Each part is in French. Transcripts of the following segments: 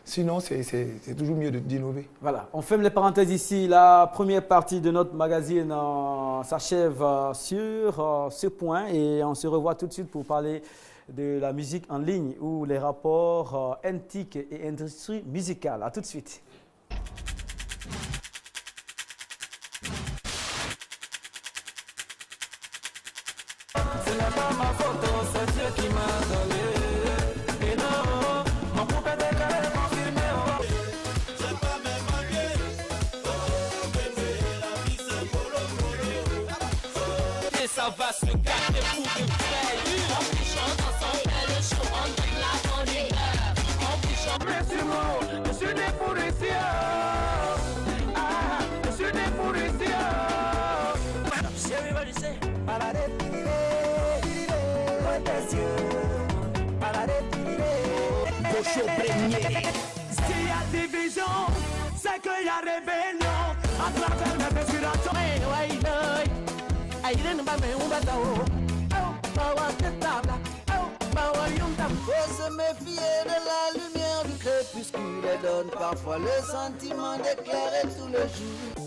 Sinon, c'est toujours mieux d'innover. Voilà, on ferme les parenthèses ici. La première partie de notre magazine s'achève sur ce point et on se revoit tout de suite pour parler de la musique en ligne ou les rapports NTIC et industrie musicale. A tout de suite. Ça va se garder pour de vrai. En pichant dans son bel show, on donne la bonne humeur. En pichant, monsieur Mo, je suis né pour ici. Je suis né pour ici. Chérie, va lycée. Paladé, loin des yeux. Paladé, Bocho Premier. S'il y a division, c'est qu'il y a rébellion. À travers mes mensurations. Faut se méfier de la lumière du crépuscule et donne parfois le sentiment d'éclairer tout le jour.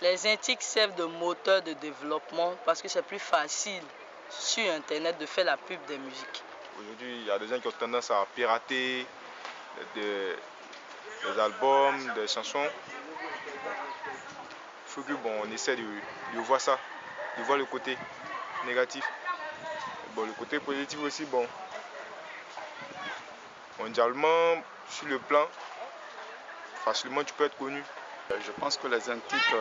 Les NTIC servent de moteur de développement parce que c'est plus facile sur Internet de faire la pub des musiques. Aujourd'hui, il y a des gens qui ont tendance à pirater des albums, des chansons. Il faut que on essaie de voir ça, de voir le côté négatif. Le côté positif aussi, mondialement, sur le plan, facilement tu peux être connu. Je pense que les NTIC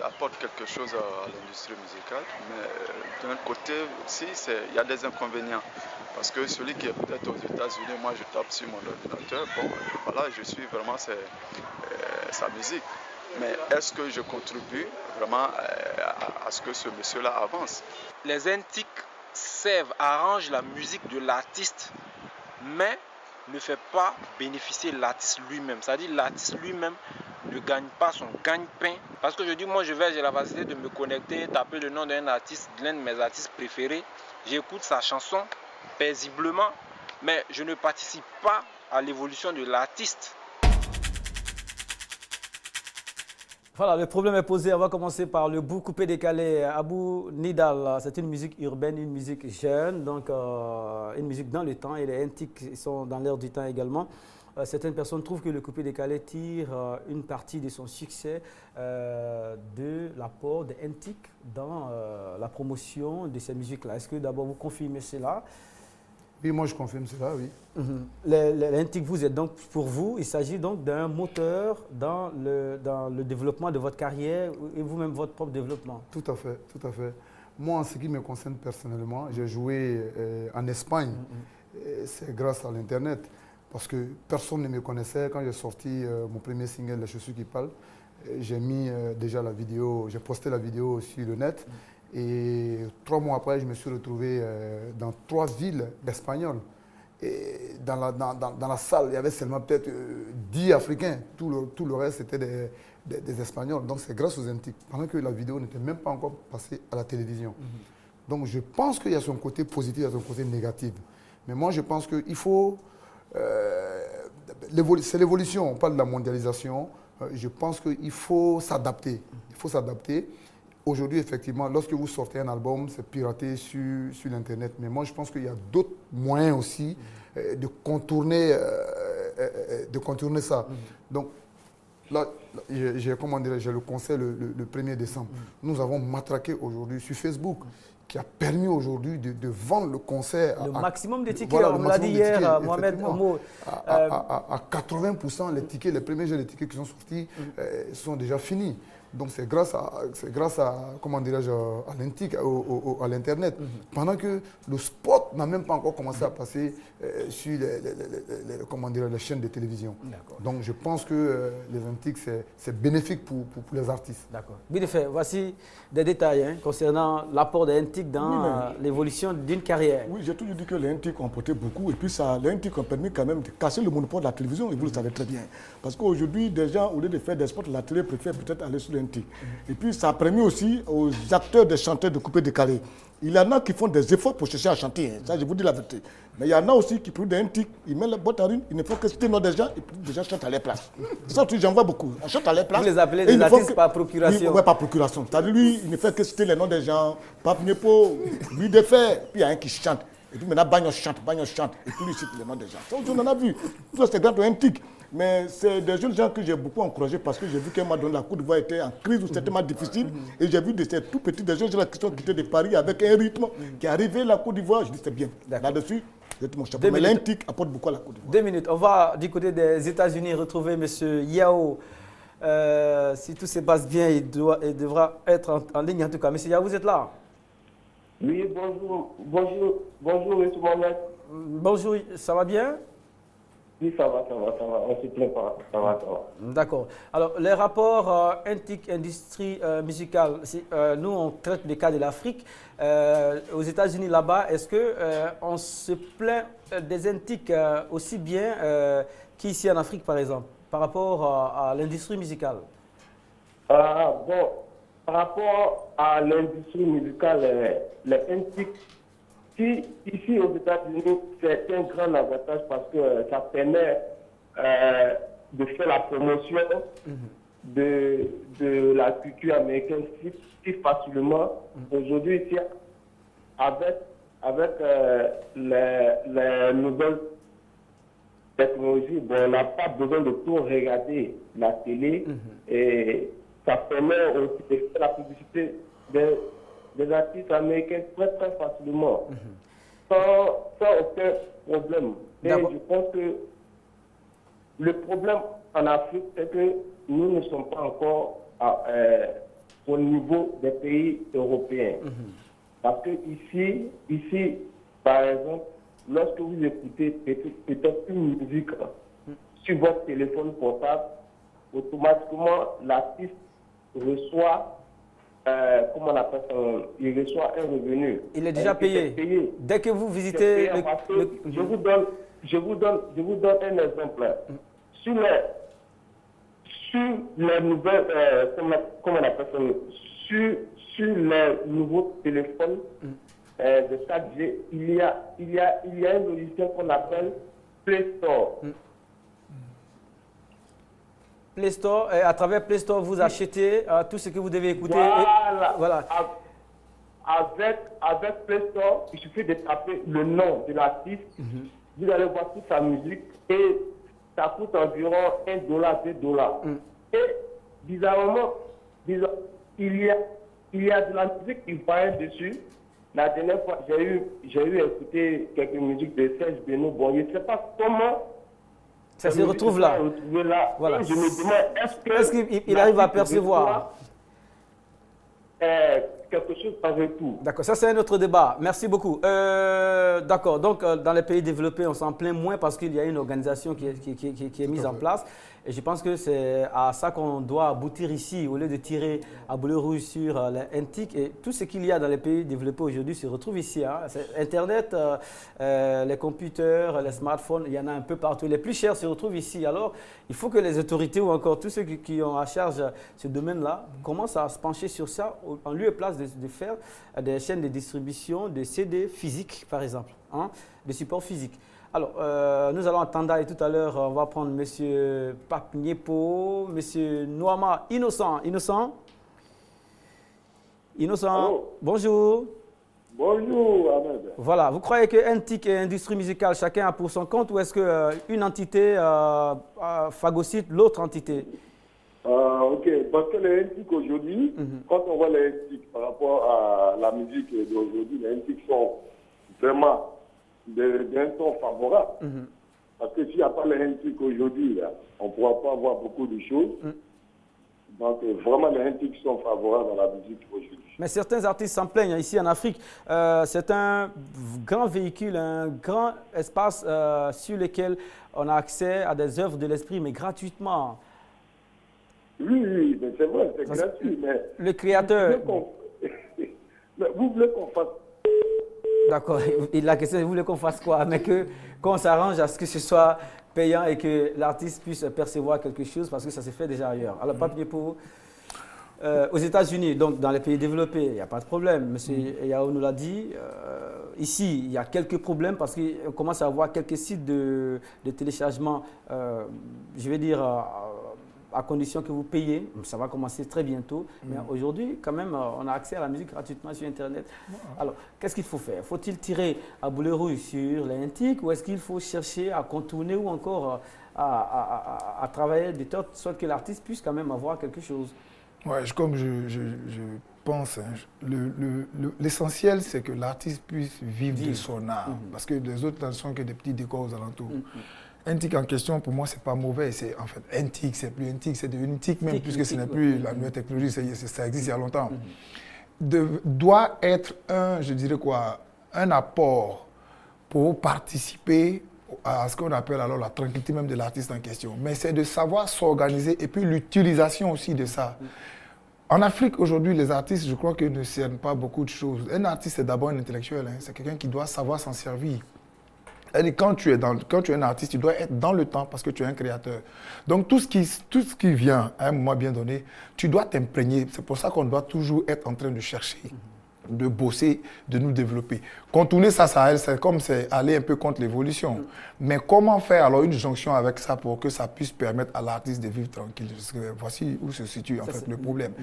apportent quelque chose à l'industrie musicale, mais d'un côté aussi, il y a des inconvénients. Parce que celui qui est peut-être aux États-Unis, moi je tape sur mon ordinateur, voilà, je suis vraiment sa musique. Mais est-ce que je contribue vraiment à ce que ce monsieur-là avance? Les NTIC arrangent la musique de l'artiste, mais ne fait pas bénéficier l'artiste lui-même. C'est-à-dire l'artiste lui-même ne gagne pas son gagne-pain. Parce que je dis, moi j'ai la facilité de me connecter, taper le nom d'un artiste, l'un de mes artistes préférés. J'écoute sa chanson paisiblement, mais je ne participe pas à l'évolution de l'artiste. Voilà, le problème est posé. On va commencer par le bout coupé décalé. Abou Nidal, c'est une musique urbaine, une musique jeune, donc une musique dans le temps. Et les NTIC sont dans l'air du temps également. Certaines personnes trouvent que le coupé décalé tire une partie de son succès de l'apport des NTIC dans la promotion de ces musiques-là. Est-ce que d'abord vous confirmez cela? Oui, moi je confirme cela, oui. Les NTIC, vous êtes donc, pour vous, il s'agit donc d'un moteur dans le développement de votre carrière et vous-même votre propre développement. Tout à fait, tout à fait. Moi, en ce qui me concerne personnellement, j'ai joué en Espagne. C'est grâce à l'Internet. Parce que personne ne me connaissait. Quand j'ai sorti mon premier single, Les chaussures qui parlent, j'ai mis déjà la vidéo, j'ai posté la vidéo sur le net. Et 3 mois après, je me suis retrouvé dans 3 villes espagnoles. Et dans la salle, il y avait seulement peut-être 10 Africains. Tout le reste, c'était des Espagnols. Donc c'est grâce aux NTIC. Pendant que la vidéo n'était même pas encore passée à la télévision. Donc je pense qu'il y a son côté positif, il y a son côté négatif. Mais moi, je pense qu'il faut... c'est l'évolution, on parle de la mondialisation. Je pense qu'il faut s'adapter. Il faut s'adapter. Aujourd'hui, effectivement, lorsque vous sortez un album, c'est piraté sur l'Internet. Mais moi, je pense qu'il y a d'autres moyens aussi de contourner ça. Donc, là, j'ai le concert le 1er décembre. Nous avons matraqué aujourd'hui sur Facebook, qui a permis aujourd'hui de vendre le concert. Le maximum de tickets, voilà, on l'a dit hier, Mohamed Omo. À 80%, les tickets, les premiers jeux de tickets qui sont sortis sont déjà finis. Donc c'est grâce à comment dirais-je, à l'NTIC, à l'Internet. Pendant que le spot n'a même pas encore commencé à passer sur les chaînes de télévision. Donc je pense que les antiques, c'est bénéfique pour les artistes. D'accord. Bidefé, voici des détails concernant l'apport des antiques dans l'évolution d'une carrière. Oui, j'ai toujours dit que les antiques ont apporté beaucoup et puis les antiques ont permis quand même de casser le monopole de la télévision et vous le savez très bien. Parce qu'aujourd'hui, des gens, au lieu de faire des spots, la télé préfère peut-être aller sur l'antique. Et puis ça a permis aussi aux acteurs, des chanteurs de couper décalé. Il y en a qui font des efforts pour chercher à chanter, ça je vous dis la vérité. Mais il y en a aussi qui prennent des antiques, ils mettent la boîte à rythme, ils ne font que citer le nom des gens et puis les gens chantent à leur place. Ça, j'en vois beaucoup. On chante à leur place. Vous les appelez des artistes par procuration. Oui, par procuration. C'est-à-dire lui, il ne fait que citer les noms des gens, Pape Nepo, lui de faire, puis il y a un qui chante. Et puis maintenant, Bagnos chante, et puis lui cite les noms des gens. Ça, on en a vu. Ça, c'est grand antique. Mais c'est des jeunes gens que j'ai beaucoup encouragés parce que j'ai vu qu'à un moment donné, la Côte d'Ivoire était en crise ou certainement difficile. Et j'ai vu de ces tout petits, des jeunes gens qui sont quittés de Paris avec un rythme qui est arrivé à la Côte d'Ivoire. Je dis c'est bien. Là-dessus, j'ai tout mon chapeau. Mais l'antique apporte beaucoup à la Côte d'Ivoire. 2 minutes. On va du côté des États-Unis retrouver M. Yao. Si tout se passe bien, il devra être en ligne en tout cas. M. Yao, vous êtes là? Oui, bonjour. Bonjour, M. Mohamed. Bonjour, ça va bien? Oui, ça va, on ne se plaint pas, ça va. D'accord. Alors, les rapports antiques, industrie musicale, nous, on traite des cas de l'Afrique. Aux États-Unis, là-bas, est-ce qu'on se plaint des antiques aussi bien qu'ici en Afrique, par exemple, par rapport à l'industrie musicale? Bon, par rapport à l'industrie musicale, les antiques, ici aux États-Unis, c'est un grand avantage parce que ça permet de faire la promotion de la culture américaine si facilement. Aujourd'hui, ici, avec les nouvelles technologies, bon, on n'a pas besoin de tout regarder la télé et ça permet aussi de faire la publicité des artistes américains très facilement, sans aucun problème. Et je pense que le problème en Afrique, c'est que nous ne sommes pas encore au niveau des pays européens. Parce que ici, par exemple, lorsque vous écoutez peut-être une musique sur votre téléphone portable, automatiquement l'artiste reçoit comment on appelle ça, il reçoit un revenu. Il est déjà payé. Dès que vous visitez je vous donne un exemple. Sur les nouvelles, comment on appelle ça, sur les nouveaux téléphones de 4G, il y a un logiciel qu'on appelle Play Store. Play Store, et à travers Play Store, vous achetez tout ce que vous devez écouter. Voilà. Avec Play Store, il suffit de taper le nom de l'artiste, vous allez voir toute sa musique et ça coûte environ $1, $2. Et bizarrement, il y a de la musique ivoirienne dessus. La dernière fois, j'ai eu à écouter quelques musiques de Serge Benoît. Bon, je ne sais pas comment ça se retrouve là. Voilà. Je me demande, est-ce qu'il arrive à percevoir quelque chose par retour. D'accord, ça c'est un autre débat. Merci beaucoup. D'accord, donc dans les pays développés, on s'en plaint moins parce qu'il y a une organisation qui est mise en place. Et je pense que c'est à ça qu'on doit aboutir ici, au lieu de tirer à boulet rouge sur les antiques. Et tout ce qu'il y a dans les pays développés aujourd'hui se retrouve ici. Internet, les computers, les smartphones, il y en a un peu partout. Les plus chers se retrouvent ici. Alors, il faut que les autorités ou encore tous ceux qui ont à charge ce domaine-là commencent à se pencher sur ça, en lieu et place de faire des chaînes de distribution de CD physiques, par exemple, de support physique. Alors, nous allons entendre tout à l'heure, on va prendre M. Pape Nepo, M. Noama Innocent. Innocent, bonjour. Bonjour, Ahmed. Voilà, vous croyez que antique et industrie musicale, chacun a pour son compte ou est-ce qu'une entité phagocyte l'autre entité? Ok, parce que les antiques aujourd'hui, quand on voit les antiques par rapport à la musique d'aujourd'hui, les antiques sont vraiment d'un ton favorable. Parce que s'il n'y a pas les antiques aujourd'hui, on ne pourra pas avoir beaucoup de choses. Donc, vraiment, les NTIC sont favorables à la musique aujourd'hui. Mais certains artistes s'en plaignent. Ici en Afrique, c'est un grand véhicule, un grand espace sur lequel on a accès à des œuvres de l'esprit, mais gratuitement. Oui, mais c'est vrai, c'est gratuit. Mais le créateur... Vous voulez qu'on fasse... D'accord. La question est, vous voulez qu'on fasse quoi? Mais qu'on s'arrange à ce que ce soit payant et que l'artiste puisse percevoir quelque chose, parce que ça s'est fait déjà ailleurs. Alors, Pape Niepo, aux États-Unis, donc dans les pays développés, il n'y a pas de problème. Monsieur Yao nous l'a dit. Ici, il y a quelques problèmes parce qu'on commence à avoir quelques sites de téléchargement, je vais dire, à condition que vous payez. Ça va commencer très bientôt. Mais aujourd'hui, quand même, on a accès à la musique gratuitement sur Internet. Alors, qu'est-ce qu'il faut faire? Faut-il tirer à boulet rouge sur les NTIC ou est-ce qu'il faut chercher à contourner ou encore à travailler de sorte que l'artiste puisse quand même avoir quelque chose? Ouais, comme je pense, hein, l'essentiel, c'est que l'artiste puisse vivre de son art. Parce que les autres ne sont que des petits décors aux alentours. NTIC en question, pour moi, ce n'est pas mauvais. En fait, NTIC, c'est plus NTIC, c'est devenu TIC même, puisque ce n'est plus la nouvelle technologie, ça existe il y a longtemps. Doit être je dirais quoi, un apport pour participer à ce qu'on appelle alors la tranquillité même de l'artiste en question. Mais c'est de savoir s'organiser et puis l'utilisation aussi de ça. En Afrique, aujourd'hui, les artistes, je crois qu'ils ne cernent pas beaucoup de choses. Un artiste, c'est d'abord un intellectuel. Hein. C'est quelqu'un qui doit savoir s'en servir. Et quand tu es un artiste, tu dois être dans le temps parce que tu es un créateur. Donc, tout ce qui vient à un moment bien donné, tu dois t'imprégner. C'est pour ça qu'on doit toujours être en train de chercher, de bosser, de nous développer. Contourner ça, c'est comme aller un peu contre l'évolution. Mais comment faire alors une jonction avec ça pour que ça puisse permettre à l'artiste de vivre tranquille? Voici où se situe en fait le problème.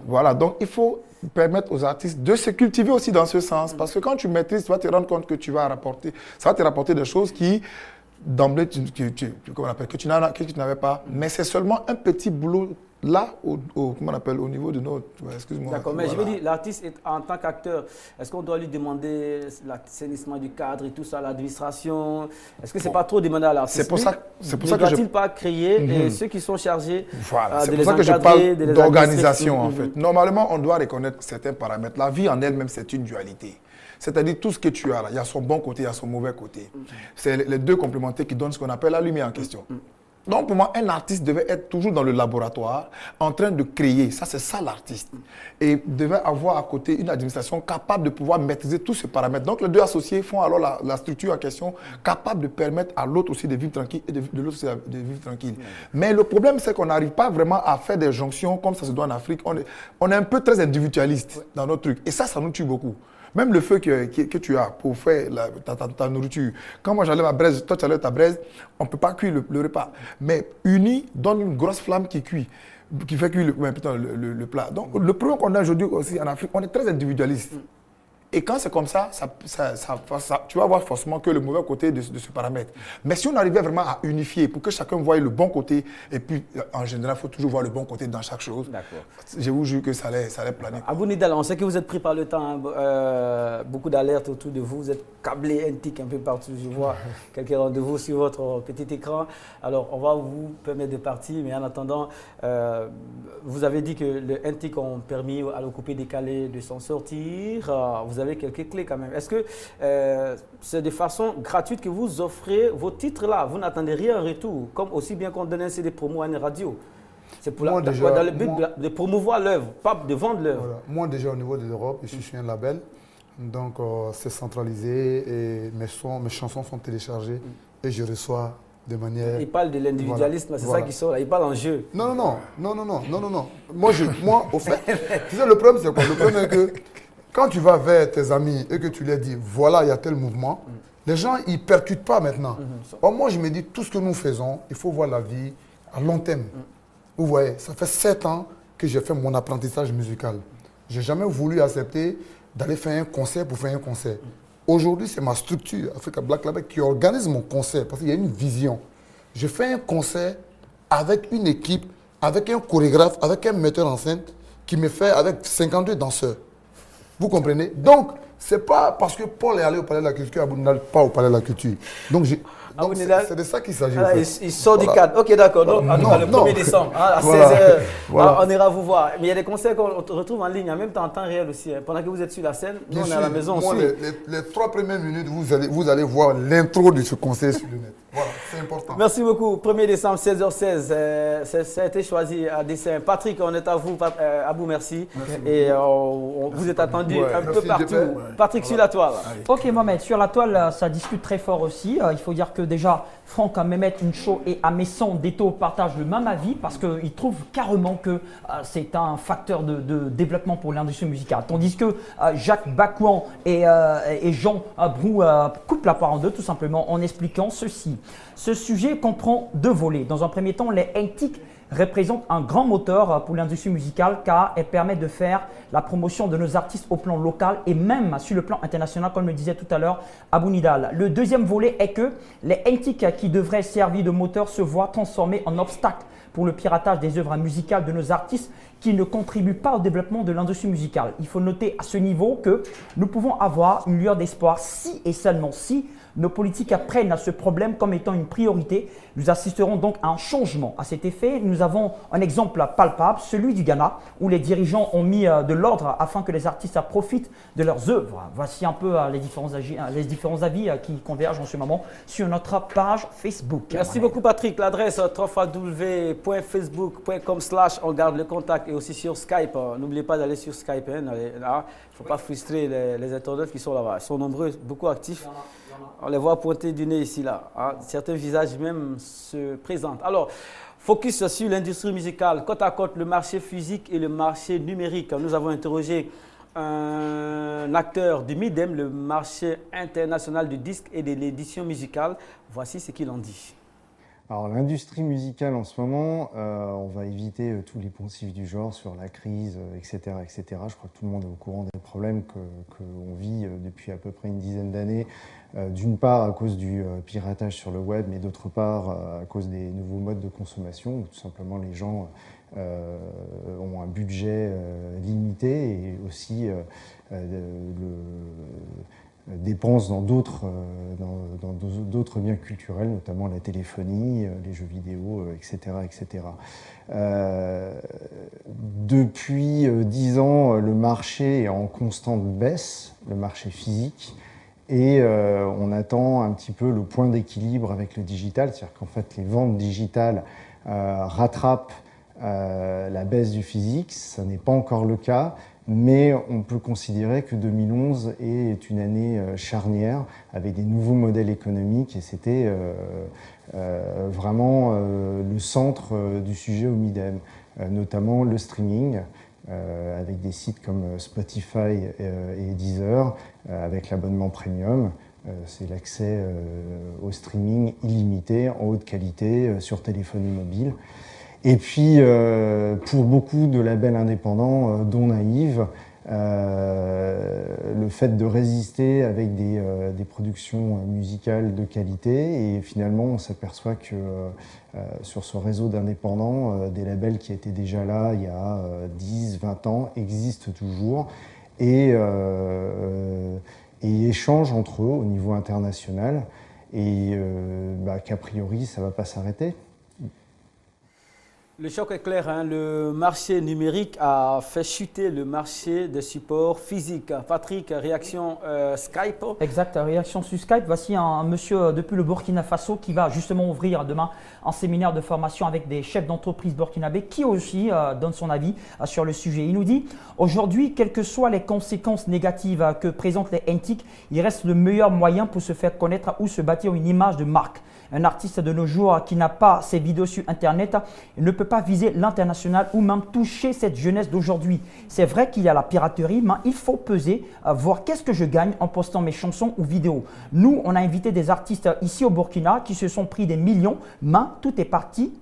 Voilà, donc il faut permettre aux artistes de se cultiver aussi dans ce sens. Parce que quand tu maîtrises, tu vas te rendre compte que ça va te rapporter des choses qui, d'emblée, que tu n'avais pas. Mais c'est seulement un petit boulot là, comment on appelle, au niveau de notre... Excuse-moi. D'accord, mais je veux dire, l'artiste, en tant qu'acteur, est-ce qu'on doit lui demander l'assainissement du cadre et tout ça, l'administration? Est-ce que ce n'est pas trop demandé à l'artiste? C'est pour ça que je... Ne doit-il pas créer ceux qui sont chargés de les encadrer, c'est pour ça que je parle d'organisation, en fait. Normalement, on doit reconnaître certains paramètres. La vie en elle-même, c'est une dualité. C'est-à-dire tout ce que tu as là, il y a son bon côté, il y a son mauvais côté. C'est les deux complémentaires qui donnent ce qu'on appelle la lumière en question. Donc pour moi, un artiste devait être toujours dans le laboratoire, en train de créer. Ça, c'est ça l'artiste. Et devait avoir à côté une administration capable de pouvoir maîtriser tous ces paramètres. Donc les deux associés font alors la structure en question, capable de permettre à l'autre aussi de vivre tranquille et de l'autre aussi de vivre tranquille. Mais le problème, c'est qu'on n'arrive pas vraiment à faire des jonctions comme ça se doit en Afrique. On est un peu très individualiste dans notre truc. Et ça nous tue beaucoup. Même le feu que tu as pour faire ta nourriture. Quand moi j'allais ma braise, toi tu allais ta braise, on ne peut pas cuire le repas. Mais uni donne une grosse flamme qui fait cuire le plat. Donc le problème qu'on a aujourd'hui aussi en Afrique, on est très individualiste. Et quand c'est comme ça, tu vas voir forcément que le mauvais côté de ce paramètre. Mais si on arrivait vraiment à unifier pour que chacun voie le bon côté, et puis en général, il faut toujours voir le bon côté dans chaque chose. Je vous jure que ça allait planer. Abou Nidal, on sait que vous êtes pris par le temps, beaucoup d'alertes autour de vous, vous êtes câblé NTIC un peu partout. Je vois quelques rendez-vous sur votre petit écran. Alors, on va vous permettre de partir, mais en attendant, vous avez dit que le NTIC ont permis à l'Occupé Décalé de s'en sortir. Vous avez quelques clés quand même. Est-ce que c'est de façon gratuite que vous offrez vos titres là? Vous n'attendez rien en retour, comme aussi bien qu'on donne un CD promo à une radio. C'est pour dans le but de promouvoir l'œuvre, pas de vendre l'œuvre. Voilà. Moi déjà au niveau de l'Europe, je suis un label, donc c'est centralisé et mes chansons sont téléchargées et je reçois de manière... Il parle de l'individualisme, c'est ça qui sort là, il parle en jeu. Non. Moi, au fait, tu sais, le problème c'est quoi? Le problème est que quand tu vas vers tes amis et que tu leur dis, voilà, il y a tel mouvement, les gens, ils ne percutent pas maintenant. Or, moi, je me dis, tout ce que nous faisons, il faut voir la vie à long terme. Vous voyez, ça fait 7 ans que j'ai fait mon apprentissage musical. Je n'ai jamais voulu accepter d'aller faire un concert pour faire un concert. Aujourd'hui, c'est ma structure, Africa Black Label, qui organise mon concert parce qu'il y a une vision. Je fais un concert avec une équipe, avec un chorégraphe, avec un metteur en scène qui me fait avec 52 danseurs. Vous comprenez? Donc, ce n'est pas parce que Paul est allé au Palais de la Culture, Abou Nidal pas au Palais de la Culture. Donc, Donc c'est de ça qu'il s'agit. En fait. Il sort du cadre. Ok, d'accord. Donc, en tout cas, le 1er décembre, à 16h, on ira vous voir. Mais il y a des concerts qu'on retrouve en ligne, en même temps en temps réel aussi. Pendant que vous êtes sur la scène, nous, on est à la maison aussi. Les 3 premières minutes, vous allez voir l'intro de ce concert sur le net. Voilà, c'est important. Merci beaucoup. 1er décembre, 16h16. Ça a été choisi à dessein. Patrick, on est à vous. Abou, merci. Et vous êtes attendu un peu partout. Patrick, sur la toile. Ok, Mohamed, sur la toile, ça discute très fort aussi. Il faut dire que déjà, Franck, Mehmet, Incho et Amesson Deto partagent le même avis parce qu'ils trouvent carrément que c'est un facteur de développement pour l'industrie musicale. Tandis que Jacques Bacouan et Jean Brou coupent la part en deux tout simplement en expliquant ceci. Ce sujet comprend 2 volets. Dans un premier temps, les NTIC représentent un grand moteur pour l'industrie musicale car elles permettent de faire la promotion de nos artistes au plan local et même sur le plan international, comme le disait tout à l'heure Abou Nidal. Le deuxième volet est que les NTIC qui devraient servir de moteur se voient transformés en obstacles pour le piratage des œuvres musicales de nos artistes qui ne contribuent pas au développement de l'industrie musicale. Il faut noter à ce niveau que nous pouvons avoir une lueur d'espoir si et seulement si nos politiques prennent ce problème comme étant une priorité. Nous assisterons donc à un changement. À cet effet, nous avons un exemple palpable, celui du Ghana, où les dirigeants ont mis de l'ordre afin que les artistes profitent de leurs œuvres. Voici un peu les différents avis qui convergent en ce moment sur notre page Facebook. Merci beaucoup Patrick. L'adresse www.facebook.com/on garde le contact et aussi sur Skype. N'oubliez pas d'aller sur Skype. Il ne faut pas frustrer les internautes qui sont là-bas. Ils sont nombreux, beaucoup actifs. On les voit pointer du nez ici, là. Hein. Certains visages même se présentent. Alors, focus sur l'industrie musicale, côte à côte, le marché physique et le marché numérique. Nous avons interrogé un acteur du MIDEM, le marché international du disque et de l'édition musicale. Voici ce qu'il en dit. Alors l'industrie musicale en ce moment, on va éviter tous les poncifs du genre sur la crise, etc., etc. Je crois que tout le monde est au courant des problèmes qu'on vit depuis à peu près une dizaine d'années. D'une part à cause du piratage sur le web, mais d'autre part à cause des nouveaux modes de consommation, où tout simplement les gens ont un budget limité et aussi dépensent dans d'autres biens culturels, notamment la téléphonie, les jeux vidéo, etc. etc. Depuis 10 ans, le marché est en constante baisse, le marché physique, et on attend un petit peu le point d'équilibre avec le digital, c'est-à-dire qu'en fait les ventes digitales rattrapent la baisse du physique. Ça n'est pas encore le cas, mais on peut considérer que 2011 est une année charnière avec des nouveaux modèles économiques et c'était vraiment le centre du sujet au MIDEM, notamment le streaming, avec des sites comme Spotify et Deezer, avec l'abonnement premium. C'est l'accès au streaming illimité, en haute qualité, sur téléphonie mobile. Et puis, pour beaucoup de labels indépendants, dont Naïve, le fait de résister avec des productions musicales de qualité, et finalement on s'aperçoit que sur ce réseau d'indépendants, des labels qui étaient déjà là il y a 10, 20 ans existent toujours et échangent entre eux au niveau international et qu'a priori ça ne va pas s'arrêter. Le choc est clair, hein. Le marché numérique a fait chuter le marché des supports physiques. Patrick, réaction Skype. Exact, réaction sur Skype. Voici un monsieur depuis le Burkina Faso qui va justement ouvrir demain un séminaire de formation avec des chefs d'entreprise burkinabés qui aussi donnent son avis sur le sujet. Il nous dit « Aujourd'hui, quelles que soient les conséquences négatives que présentent les NTIC, il reste le meilleur moyen pour se faire connaître ou se bâtir une image de marque. Un artiste de nos jours qui n'a pas ses vidéos sur Internet ne peut pas viser l'international ou même toucher cette jeunesse d'aujourd'hui. C'est vrai qu'il y a la piraterie, mais il faut peser, voir qu'est-ce que je gagne en postant mes chansons ou vidéos. Nous, on a invité des artistes ici au Burkina qui se sont pris des millions, mais tout est parti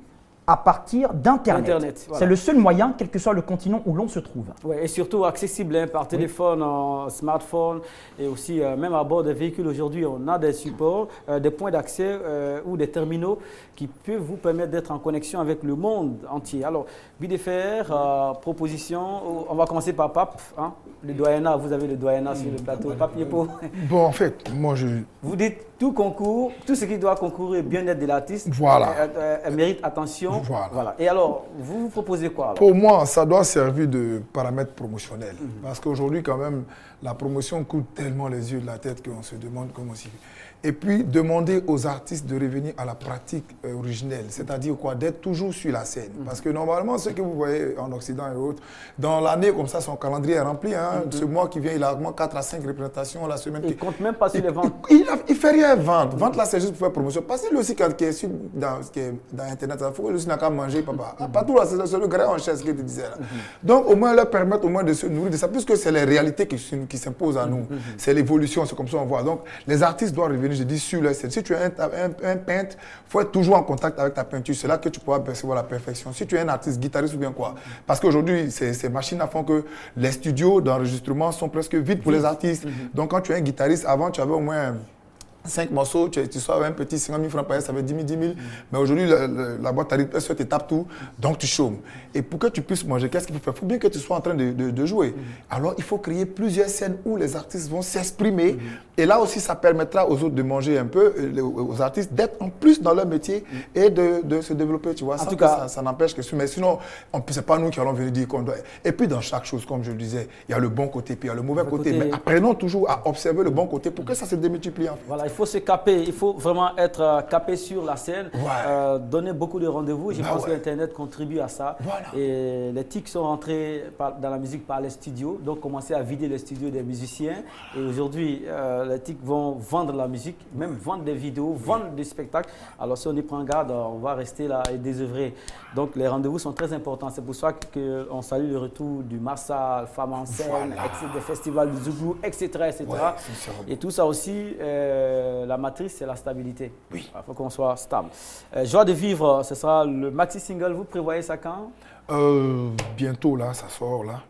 à partir d'Internet. Internet, voilà. C'est le seul moyen, quel que soit le continent où l'on se trouve. Ouais, et surtout accessible hein, par téléphone, smartphone et aussi même à bord des véhicules aujourd'hui, on a des supports, des points d'accès ou des terminaux qui peuvent vous permettre d'être en connexion avec le monde entier. Alors, BDFR, proposition, on va commencer par Pape, hein, le doyenat, vous avez le doyenat sur le plateau. Pape Niepo. Bon, en fait, moi je... Vous dites tout concours, tout ce qui doit concourir bien-être de l'artiste, Voilà. mérite attention. Voilà. Et alors, vous proposez quoi alors? Pour moi, ça doit servir de paramètre promotionnel. Parce qu'aujourd'hui, quand même, la promotion coûte tellement les yeux de la tête qu'on se demande comment s'y fait. Et puis, demander aux artistes de revenir à la pratique originelle, c'est-à-dire quoi, d'être toujours sur la scène. Parce que normalement, ce que vous voyez en Occident et autres, dans l'année comme ça, son calendrier est rempli. Hein. Ce mois qui vient, il a au moins 4 à 5 représentations la semaine. Il ne compte même pas sur les ventes. Il ne fait rien vendre. Vente là, c'est juste pour faire promotion. Parce que lui aussi, quand qui est dans Internet, il faut aussi n'a qu'à manger, papa. Partout là, c'est le grain en chaise que tu disais là. Donc, au moins, leur permettre au moins de se nourrir de ça, puisque c'est les réalités qui s'imposent à nous. C'est l'évolution, c'est comme ça on voit. Donc, les artistes doivent revenir, je dis, sur leur scène. Si tu es un peintre, il faut être toujours en contact avec ta peinture. C'est là que tu pourras percevoir la perfection. Si tu es un artiste, guitariste ou bien quoi. Parce qu'aujourd'hui, ces machines font que les studios d'enregistrement sont presque vides pour les artistes. Donc, quand tu es un guitariste, avant, tu avais au moins 5 morceaux, tu sors un petit 50 000 francs par an, ça fait 10 000. Mais aujourd'hui, la boîte arrive, elle te tape tout, donc tu chômes. Et pour que tu puisses manger, qu'est-ce qu'il faut faire? Il faut bien que tu sois en train de jouer. Alors, il faut créer plusieurs scènes où les artistes vont s'exprimer. Et là aussi, ça permettra aux autres de manger un peu, aux artistes d'être en plus dans leur métier et de se développer, tu vois. En tout cas, ça n'empêche que... Mais sinon, ce n'est pas nous qui allons venir dire qu'on doit... Et puis, dans chaque chose, comme je le disais, il y a le bon côté, puis il y a le mauvais côté. Mais apprenons toujours à observer le bon côté pour que ça se démultiplie. En fait. Voilà, il faut se caper, il faut vraiment être capé sur la scène, donner beaucoup de rendez-vous. Je pense que l'Internet contribue à ça. Voilà. Et les TIC sont rentrés dans la musique par les studios, donc commencer à vider les studios des musiciens. Et aujourd'hui, les TIC vont vendre la musique, même vendre des vidéos, vendre des spectacles. Alors si on y prend garde, on va rester là et désœuvrer. Donc les rendez-vous sont très importants. C'est pour ça qu'on salue le retour du Massa, Femmes en scène, des festivals du Zouglou, etc. etc. Et tout ça aussi, la matrice, c'est la stabilité. Il faut qu'on soit stable. Joie de vivre, ce sera le maxi single. Vous prévoyez ça quand? Bientôt, là, ça sort, là.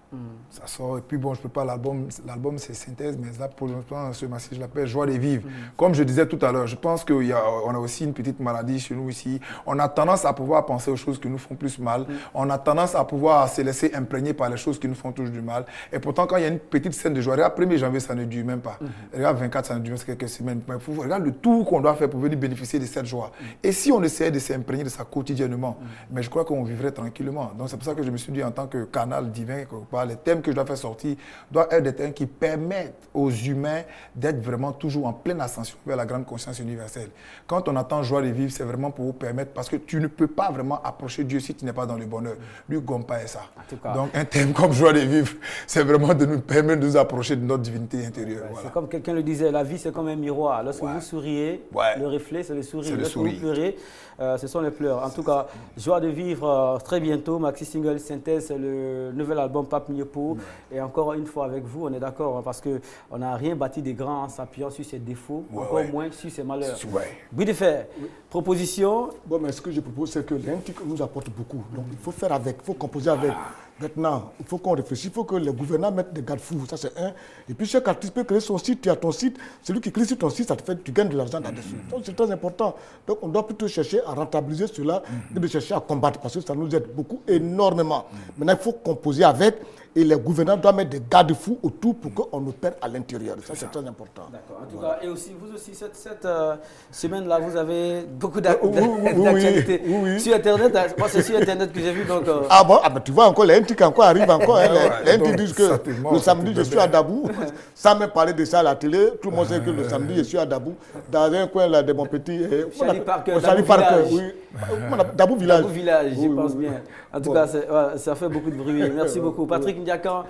Ça sort. Et puis, bon, je ne peux pas, l'album, c'est synthèse, mais là, pour l'instant, ce massif, je l'appelle Joie de vivre. Comme je disais tout à l'heure, je pense qu'on a aussi une petite maladie chez nous ici. On a tendance à pouvoir penser aux choses qui nous font plus mal. On a tendance à pouvoir se laisser imprégner par les choses qui nous font toujours du mal. Et pourtant, quand il y a une petite scène de joie, regarde, 1er janvier, ça ne dure même pas. Regarde, 24, ça ne dure que quelques semaines. Mais regarde le tout qu'on doit faire pour venir bénéficier de cette joie. Et si on essayait de s'imprégner de ça quotidiennement, mais je crois qu'on vivrait tranquillement. Donc, c'est pour ça que je me suis dit, en tant que canal divin, les thèmes que je dois faire sortir doivent être des thèmes qui permettent aux humains d'être vraiment toujours en pleine ascension vers la grande conscience universelle. Quand on entend joie de vivre, c'est vraiment pour vous permettre, parce que tu ne peux pas vraiment approcher Dieu si tu n'es pas dans le bonheur. Lui, Gompa est ça. Donc, un thème comme joie de vivre, c'est vraiment de nous permettre de nous approcher de notre divinité intérieure. Voilà. C'est comme quelqu'un le disait, la vie, c'est comme un miroir. Lorsque vous souriez, le reflet, c'est le sourire. Lorsque vous pleurez, ce sont les pleurs. En tout cas, joie de vivre très bientôt. Maxi single synthèse, c'est le nouvel album Pape Niepo. Et encore une fois avec vous, on est d'accord, parce qu'on n'a rien bâti de grand en s'appuyant sur ses défauts, encore moins sur ses malheurs. BDFR, proposition. Bon, mais ce que je propose, c'est que l'INTIC nous apporte beaucoup. Donc il faut faire avec, il faut composer avec. Maintenant, il faut qu'on réfléchisse, il faut que les gouvernants mettent des garde-fous, ça c'est un. Et puis chaque artiste peut créer son site, tu as ton site, celui qui crée sur ton site, ça te fait, tu gagnes de l'argent là-dessus. Donc c'est très important. Donc on doit plutôt chercher à rentabiliser cela que de chercher à combattre, parce que ça nous aide beaucoup, énormément. Maintenant, il faut composer avec, et les gouvernants doivent mettre des garde-fous autour pour qu'on opère à l'intérieur. Ça c'est très important. D'accord. En tout cas, et aussi, vous aussi, cette semaine-là, vous avez beaucoup d'actualités. Sur Internet, moi c'est sur Internet que j'ai vu. Donc, Ah bon, ben, tu vois encore, les NTIC encore arrivent encore. Les NTIC disent que le samedi, je suis à Dabou. Sans même parler de ça à la télé, tout le monde sait que le samedi, je suis à Dabou. Dans un coin là de mon petit... Charlie Parker, Dabou Village. Dabou Village, j'y pense bien. En tout cas, ça fait beaucoup de bruit. Merci beaucoup. Patrick Ndiakan,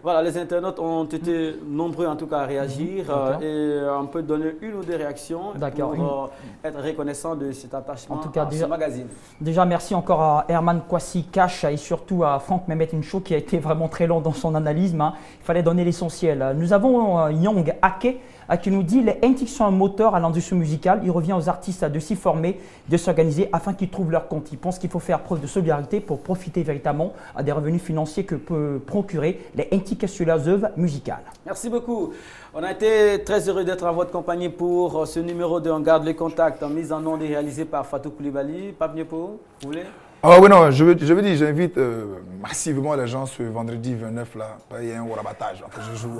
voilà, les internautes ont été nombreux en tout cas à réagir et on peut donner une ou deux réactions pour être reconnaissant de cet attachement en tout cas, à ce magazine. Déjà, merci encore à Herman Kwasi Cash et surtout à Franck Mehmet Incho qui a été vraiment très long dans son analyse. Il fallait donner l'essentiel. Nous avons Young Ake qui nous dit « Les NTIC sont un moteur à l'industrie musicale. Il revient aux artistes de s'y former, de s'organiser afin qu'ils trouvent leur compte. » Il pense qu'il faut faire preuve de solidarité pour profiter véritablement des revenus financiers que peut procurer les NTIC sur leurs œuvres musicales. Merci beaucoup. On a été très heureux d'être en votre compagnie pour ce numéro de On garde les contacts, mise en onde et réalisé par Fatou Koulibaly. Pape Niepo, vous voulez? Ah oui, non, je veux dire, j'invite massivement les gens ce vendredi 29 là. Il y a un rabattage que je joue.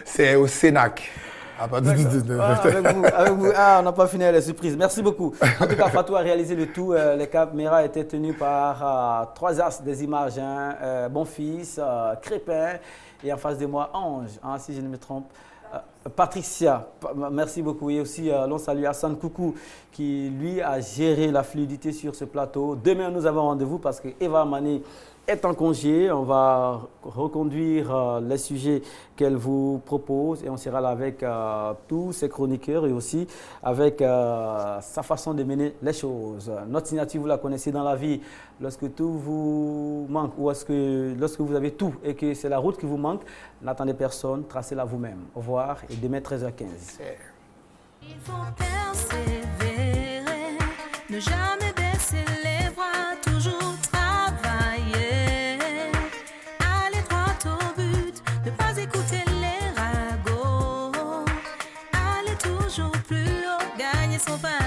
C'est au Sénac. Avec vous. Ah, on n'a pas fini les surprises. Merci beaucoup. En tout cas, Fatou a réalisé le tout. Les caméras étaient tenues par trois as des images. Bonfils, Crépin et en face de moi, Ange, si je ne me trompe. Patricia, merci beaucoup. Et aussi, l'on salue Hassan Koukou qui, lui, a géré la fluidité sur ce plateau. Demain, nous avons rendez-vous parce que Eva Mané est en congé. On va reconduire les sujets qu'elle vous propose et on sera là avec tous ses chroniqueurs et aussi avec sa façon de mener les choses. Notre signature, vous la connaissez dans la vie. Lorsque tout vous manque ou lorsque vous avez tout et que c'est la route qui vous manque, n'attendez personne, tracez-la vous-même. Au revoir et demain 13h15. Il faut persévérer, ne jamais baisser les bras, toujours travailler, aller droit au but, ne pas écouter les ragots, aller toujours plus haut, gagner son pain.